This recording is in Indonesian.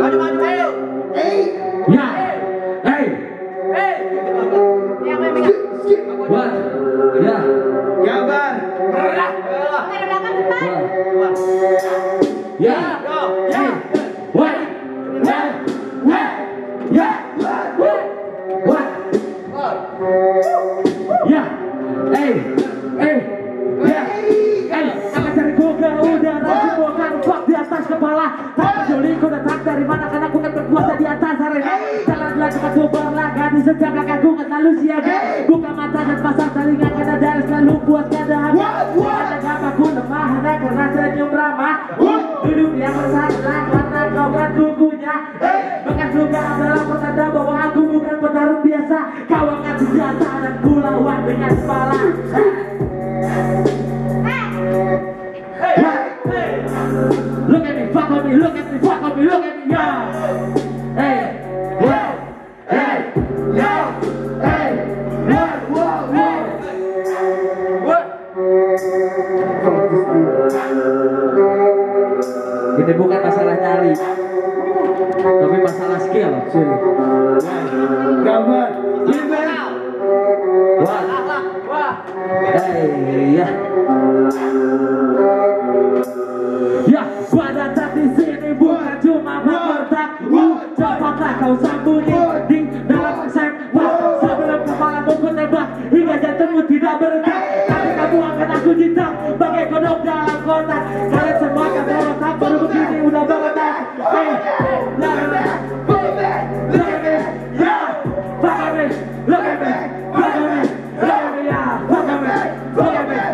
Maju, ayo. Ya. Buat. Ya. Gambar. Ya. What? Ya. What? Ya. Akan cari gua ke udara, semua kan fuck di atas kepala. Tak peduli kau datang dari mana, karena aku kan berkuasa di atas arena. Jalan dilakukan ku berlaga di setiap langkah ku kan selalu siaga. Buka mata dan pasang telinga karena dari selalu buat dahaga. Ada gambarku lemah hanya karena senyum ramah. Duduk yang bersalah karena kau kan kukunya. Bekas luka adalah pertanda bahwa aku bukan petarung biasa. Kau angkat senjata dan ku lawan dengan kepala. Look at me, fuck on me, look at me, fuck on me, look at me, yo. Hey, whoa, hey, yo, hey, whoa. Ini bukan masalah nyali, tapi masalah skill. Gambar. Wah. Hey, ya. Ya, gua datang di sini bukan cuma mempertak. Cepatlah kau sembunyi di dalam sempak. Sebelum kepalamu ku tembak hingga jantungmu tidak berdetak. Tapi kamu akan aku jitak bagai kodok dalam kotak. Kalian semua akan berontak, baru begini udah berontak. Hey, look at me, yeah. Fuck at me, look at me, yeah. Fuck at me, yeah.